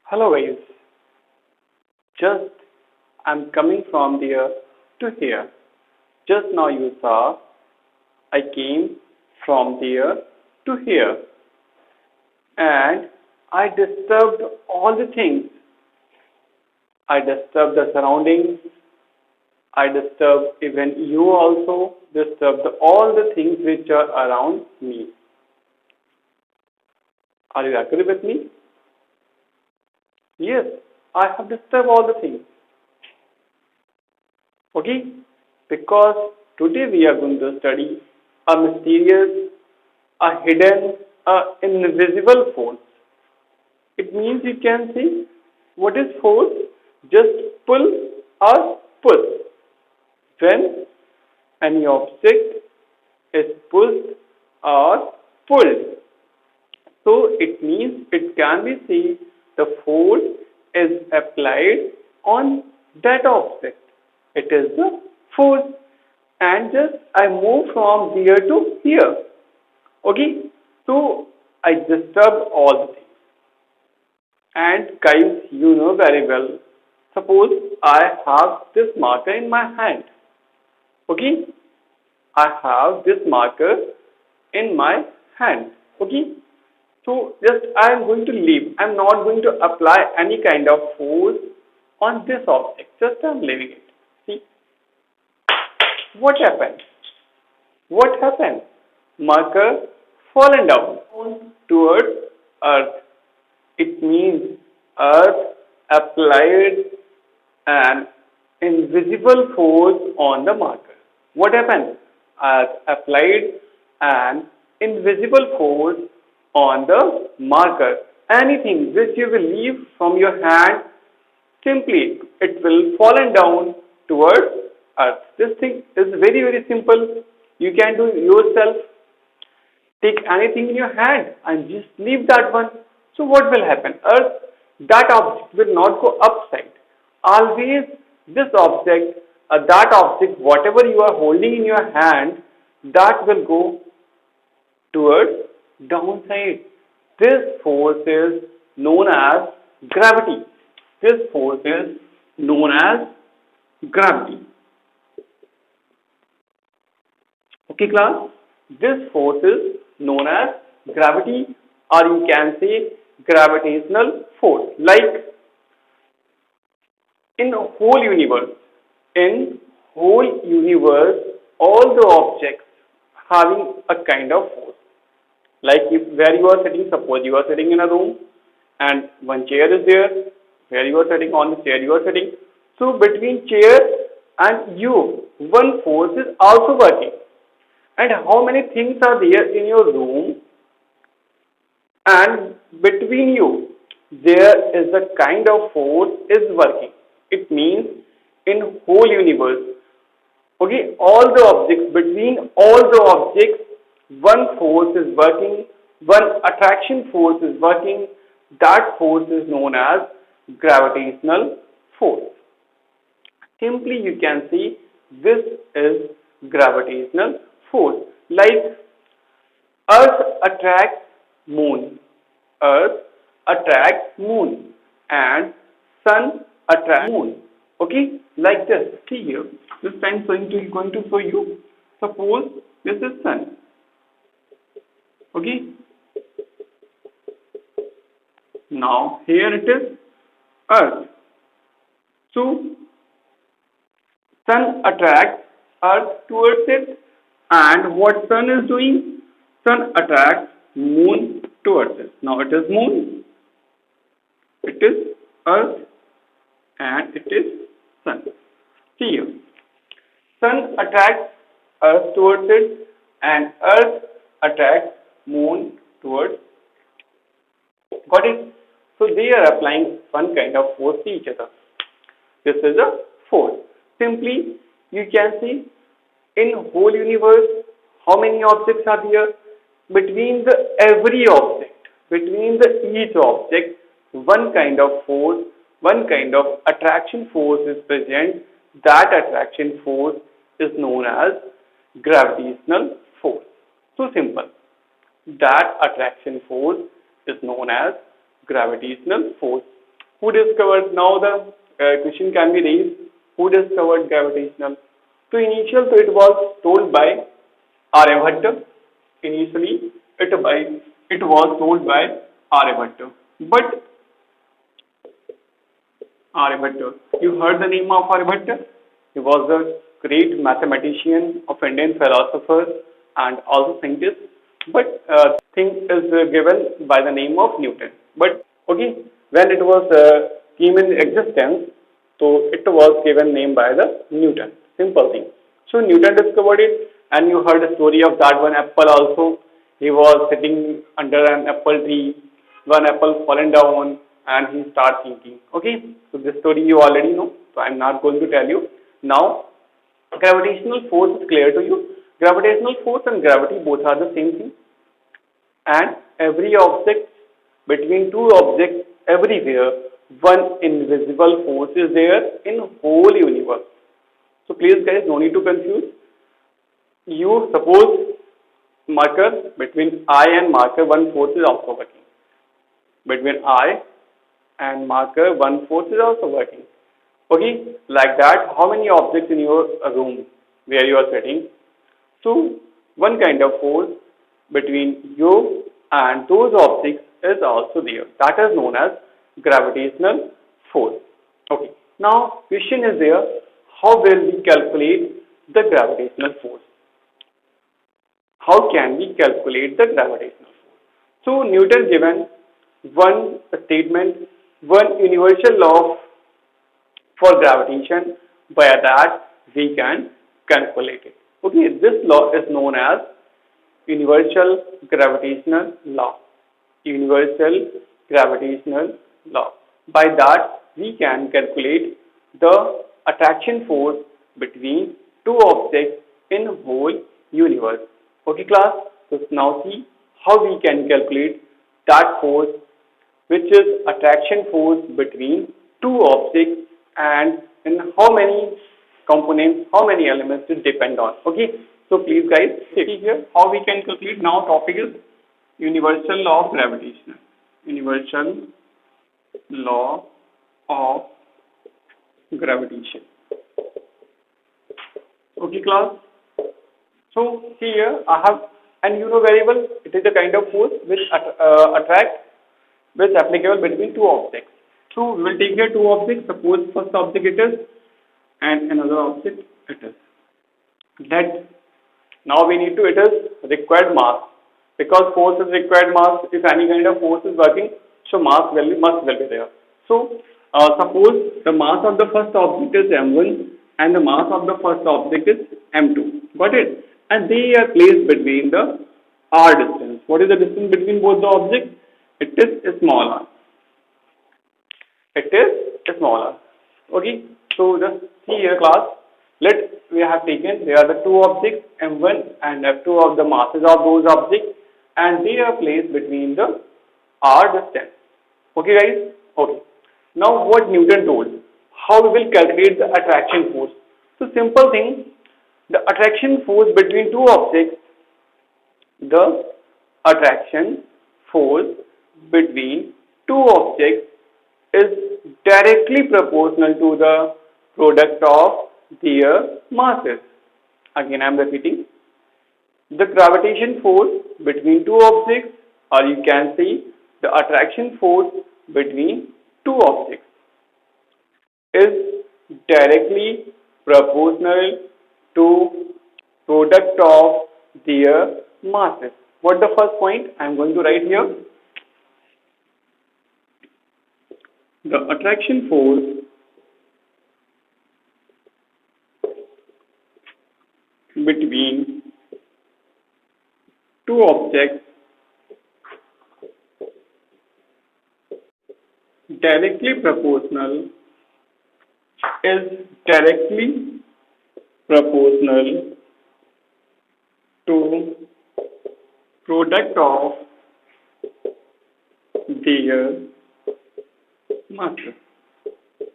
Hello guys, just I'm coming from there to here. Just now you saw I came from there to here and I disturbed all the things. I disturbed the surroundings. I disturbed even you also disturbed all the things which are around me. Are you agree with me? Yes, I have disturbed all the things. Okay? Because today we are going to study a mysterious, a hidden, a invisible force. It means you can see what is force? Just pull or push. When any object is pushed or pulled. So it means it can be seen the force is applied on that object. It is the force. And just I move from here to here. Okay. So I disturbed all the things. And guys, you know very well. Suppose I have this marker in my hand. Okay. I have this marker in my hand. Okay. So just I am going to leave. I am not going to apply any kind of force on this object. Just I am leaving it. See what happened? What happened? Marker fallen down towards earth. It means earth applied an invisible force on the marker. What happened? Earth applied an invisible force on the marker. Anything which you will leave from your hand, simply it will fallen down towards earth. This thing is very, very simple. You can do yourself. Take anything in your hand and just leave that one. So what will happen? Earth, that object will not go upside. Always this object, that object, whatever you are holding in your hand, that will go towards downside. This force is known as gravity. This force is known as gravity. Okay class? This force is known as gravity, or you can say gravitational force. Like in whole universe, all the objects having a kind of force. Like where you are sitting, suppose you are sitting in a room and one chair is there, where you are sitting, on the chair you are sitting. So between chair and you, one force is also working. And how many things are there in your room, and between you there is a kind of force is working. It means in whole universe, okay, all the objects, between all the objects, one force is working, one attraction force is working. That force is known as gravitational force. Simply you can see this is gravitational force. Like earth attracts moon, earth attracts moon, and sun attracts moon. Okay, like this. See here, this time going to show you. Suppose this is sun. Okay, now here it is earth. So sun attracts earth towards it, and what sun is doing? Sun attracts moon towards it. Now it is moon, it is earth, and it is sun. See here, sun attracts earth towards it, and earth attracts moon towards it. Got it? So they are applying one kind of force to each other. This is a force. Simply you can see in whole universe how many objects are there. Between the every object, between the each object, one kind of force, one kind of attraction force is present. That attraction force is known as gravitational force. So simple. That attraction force is known as gravitational force. Who discovered? Now the question can be raised. Who discovered gravitational? So initially, so it was told by Aryabhatta. Initially, it was told by Aryabhatta. But Aryabhatta, you heard the name of Aryabhatta? He was a great mathematician of Indian philosopher and also scientist. But thing is given by the name of Newton. But okay, when it was came in existence, so it was given name by the Newton. Simple thing. So Newton discovered it, and you heard the story of that one apple also. He was sitting under an apple tree, one apple fallen down, and he started thinking. Okay, so this story you already know, so I'm not going to tell you. Now, gravitational force is clear to you. Gravitational force and gravity both are the same thing, and every object, between two objects everywhere, one invisible force is there in whole universe. So please guys, no need to confuse. You suppose marker, between I and marker, one force is also working. Between I and marker, one force is also working. Okay, like that, how many objects in your room where you are sitting? So one kind of force between you and those objects is also there. That is known as gravitational force. Okay. Now question is there, how will we calculate the gravitational force? How can we calculate the gravitational force? So Newton given one statement, one universal law for gravitation, by that we can calculate it. Okay, this law is known as universal gravitational law. Universal gravitational law. By that we can calculate the attraction force between two objects in whole universe. Okay class, so now see how we can calculate that force, which is attraction force between two objects, and in how many components, how many elements it depend on. Okay, so please guys see here how we can calculate. Now topic is universal law of gravitation. Universal law of gravitation. Okay class, so here I have, and you know very well, it is a kind of force which attract, which is applicable between two objects. So we will take here two objects. Suppose first object it is, and another object it is. That now we need to, it is required mass, because force is required mass. If any kind of force is working, so mass value must will be there. So suppose the mass of the first object is m1 and the mass of the first object is m2. Got it? And they are placed between the r distance. What is the distance between both the objects? It is small r. It is small r. Okay. So just see here class. We have taken, there are the two objects m1 and f2 of the masses of those objects, and they are placed between the r distance. Okay guys? Okay. Now what Newton told, how we will calculate the attraction force. So simple thing, the attraction force between two objects, the attraction force between two objects is directly proportional to the product of their masses. Again I am repeating, the gravitation force between two objects, or you can say the attraction force between two objects, is directly proportional to product of their masses. What the first point I am going to write here? The attraction force between two objects directly proportional to product of their masses.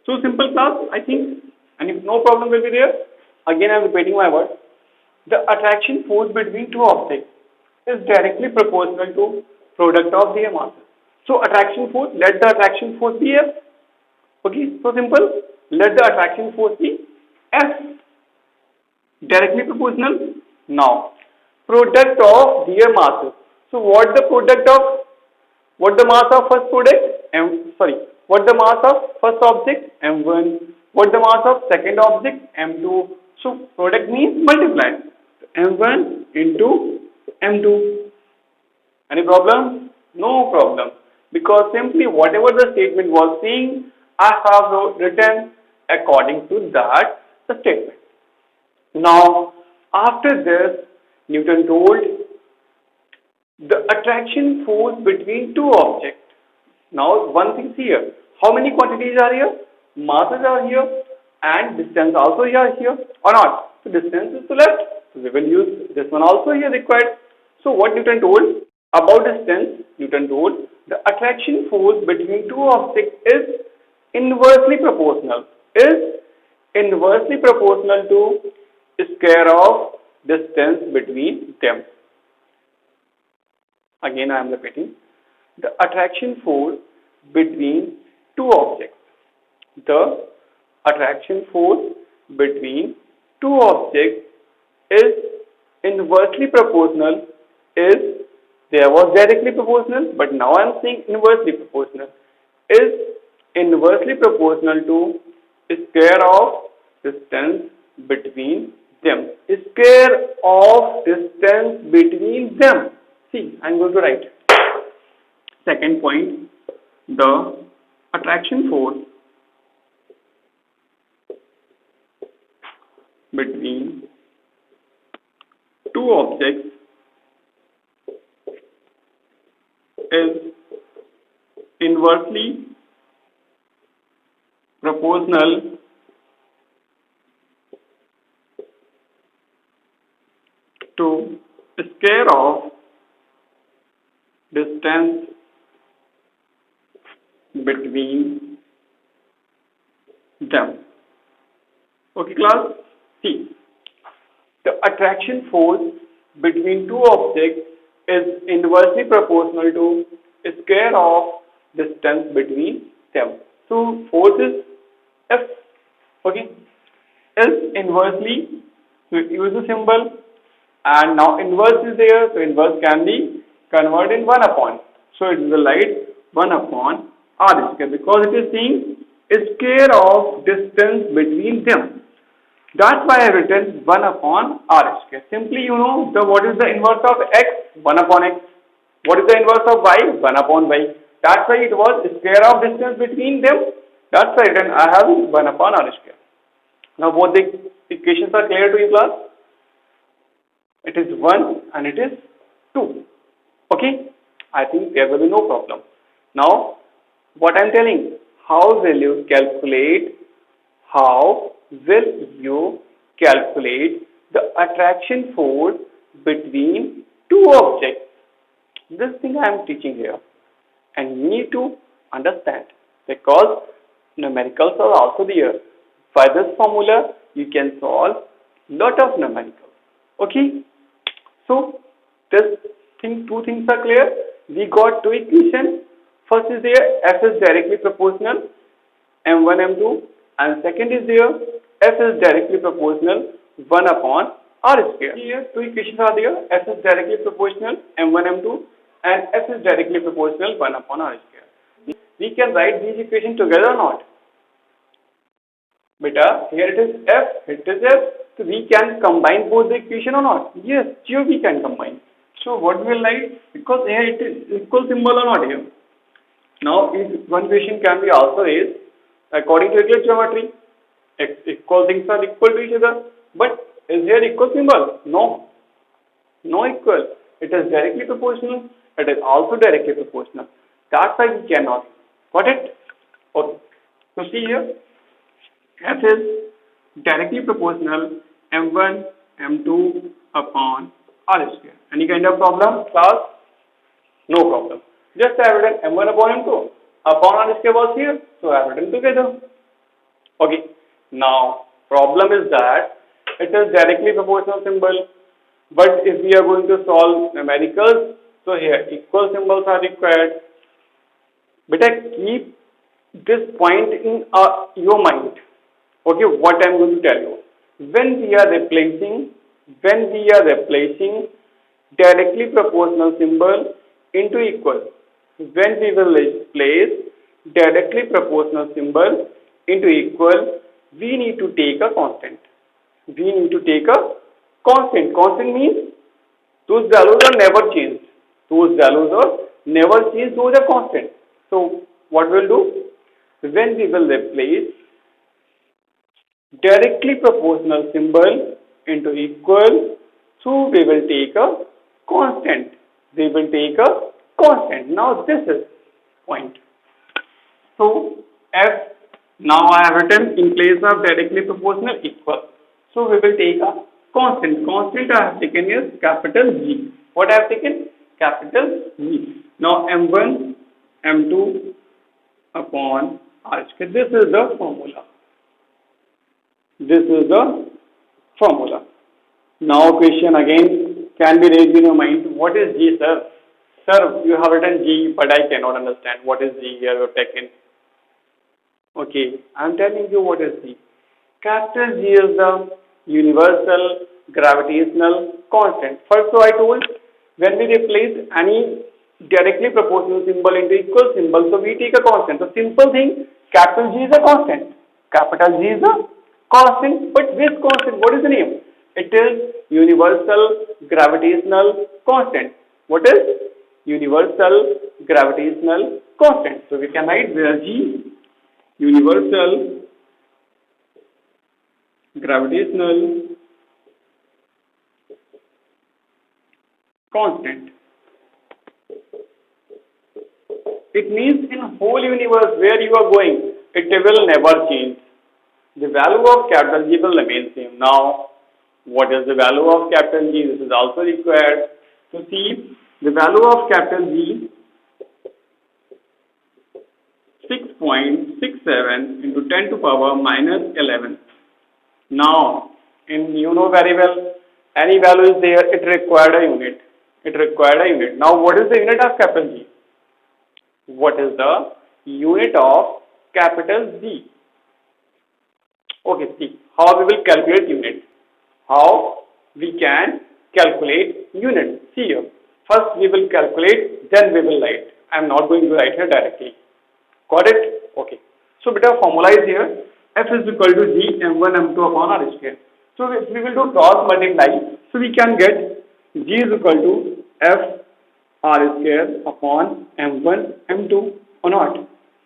So simple class, I think, and if no problem will be there, again I am repeating my word. The attraction force between two objects is directly proportional to product of their masses. So attraction force, let the attraction force be F. Okay, so simple. Let the attraction force be F, directly proportional. Now, product of their masses. So what the product of, what the mass of first product? What the mass of first object? M1. What the mass of second object? M2. So product means multiply. M1 into M2. Any problem? No problem. Because simply whatever the statement was saying, I have written according to that statement. Now, after this, Newton told the attraction force between two objects. Now, one thing here. How many quantities are here? Masses are here and distance also here or not? So, distance is to left. So, we will use this one also here required. So, what Newton told about distance, Newton told the attraction force between two objects is inversely proportional. Is inversely proportional to square of distance between them. Again, I am repeating. The attraction force between two objects. The attraction force between two objects is inversely proportional. Is there was directly proportional, but now I am saying inversely proportional. Is inversely proportional to square of distance between them. Square of distance between them. See, I am going to write. Second point, the attraction force between two objects is inversely proportional to square of distance between them. Okay, class? See, the attraction force between two objects is inversely proportional to square of distance between them. So, force is F. Okay, is inversely, so use the symbol, and now inverse is there, so inverse can be converted in 1 upon. So it will write 1 upon r square because it is saying square of distance between them. That's why I have written 1 upon r square. Simply you know what is the inverse of x? 1 upon x. What is the inverse of y? 1 upon y. That's why it was square of distance between them. That's why I have 1 upon r square. Now both the equations are clear to you, class? It is 1 and it is 2. Okay, I think there will be no problem. Now, what I am telling, how will you calculate the attraction force between two objects? This thing I am teaching here, and you need to understand because numericals are also there. By this formula, you can solve lot of numericals. Okay, so this two things are clear. We got two equations. First is there F is directly proportional M1 M2, and second is there F is directly proportional 1 upon R square. Here two equations are there. F is directly proportional M1 M2 and F is directly proportional 1 upon R square. We can write these equations together or not? Beta, here it is F, it is F. So we can combine both the equation or not? Yes, sure we can combine. So what we will write, because here it is equal symbol or not here. Now one question can be also raised according to Euclid geometry. Equal things are equal to each other, but is here equal symbol? No, no equal. It is directly proportional. It is also directly proportional. That's why we cannot. Got it? Okay. So see here, F is directly proportional M1 M2 upon R square. Any kind of problem, class? No problem. Just I have written M1 upon M2 upon R square was here, so I have written together. Okay. Now problem is that it is directly proportional symbol, but if we are going to solve numericals, so here equal symbols are required. But keep this point in your mind. Okay, what I'm going to tell you. When we are replacing directly proportional symbol into equal, when we will place directly proportional symbol into equal, we need to take a constant. We need to take a constant. Constant means those values are never changed. Those values are never changed. Those are constant. So what we'll do? When we will replace directly proportional symbol into equal, so we will take a constant. We will take a constant. Now this is point. So f, now I have written in place of directly proportional equal. So we will take a constant. Constant I have taken is capital G. What I have taken? Capital G. Now M1, M2 upon R square. This is the formula. This is the formula. Now question again can be raised in your mind. What is G, sir? Sir, you have written G, but I cannot understand. What is G here you have taken? Okay, I am telling you what is G. Capital G is the universal gravitational constant. First, so I told when we replace any directly proportional symbol into equal symbol, so we take a constant. So simple thing, capital G is a constant. Capital G is a constant, but this constant, what is the name? It is universal gravitational constant. What is universal gravitational constant? So we can write there G, universal gravitational constant. It means in whole universe where you are going, it will never change. The value of capital G will remain same. Now, what is the value of capital G? This is also required to see the value of capital G. 6.67 into 10 to power minus 11. Now, you know very well, any value is there, it required a unit. It required a unit. Now, what is the unit of capital G? What is the unit of capital G? Okay, see, how we will calculate unit. How we can calculate unit. See here. First we will calculate, then we will write. I am not going to write here directly. Got it? Okay. So beta formula is here. F is equal to G M1 M2 upon R square. So if we will do cross multiply, so we can get G is equal to F R square upon M1 M2 or not?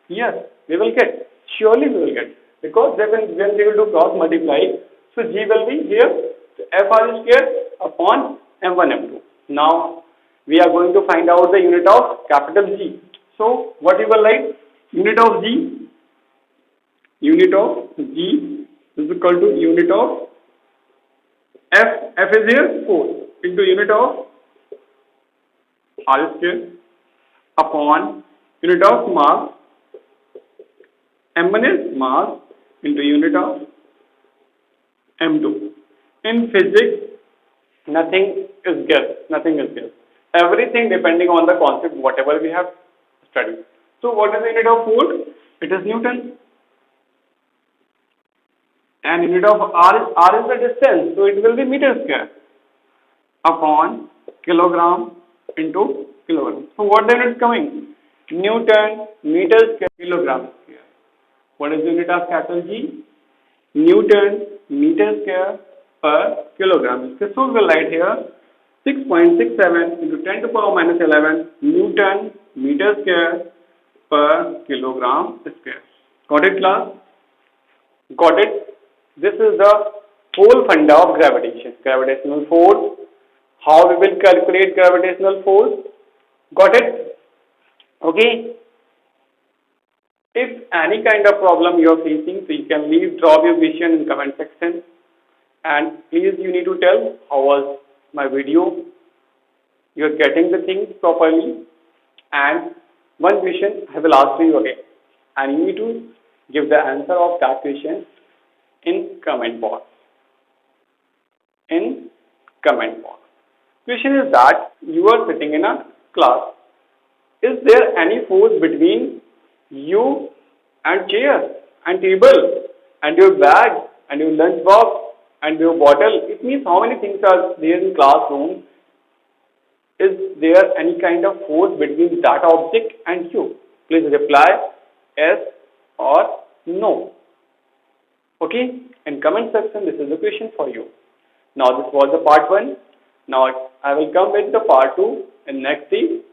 Yes, we will get. Surely we will get. Because when we will do cross multiply, so G will be here F R square upon M1 M2. Now we are going to find out the unit of capital G. So what you will write? Unit of G is equal to unit of F. F is here 4 into unit of R square upon unit of mass. M1 is mass into unit of M2. In physics, nothing is guess. Nothing is guess. Everything depending on the concept, whatever we have studied. So what is the unit of force? It is Newton. And unit of R is the distance, so it will be meter square upon kilogram into kilogram. So what then is coming? Newton meter square kilogram square. What is the unit of capital G? Newton meter square per kilogram square. So we will write here 6.67 into 10 to power minus 11 Newton meter square per kilogram square. Got it, class? Got it? This is the whole funda of gravitation. Gravitational force. How we will calculate gravitational force? Got it? Okay. If any kind of problem you are facing, so you can drop your question in comment section. And please you need to tell how was my video. You are getting the things properly. And one question I will ask you again. And you need to give the answer of that question in comment box. In comment box. Question is that you are sitting in a class. Is there any force between you and chair and table and your bag and your lunch box and your bottle. It means how many things are there in classroom. Is there any kind of force between that object and you? Please reply yes or no. Okay, in comment section this is the question for you. Now this was the part 1. Now I will come with the part 2 in next week.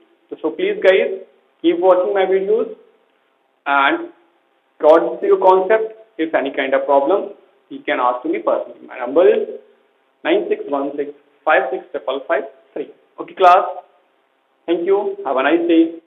So please guys keep watching my videos and got your concept. If any kind of problem you can ask to me personally. My number is 9616565553. Okay class, thank you, have a nice day.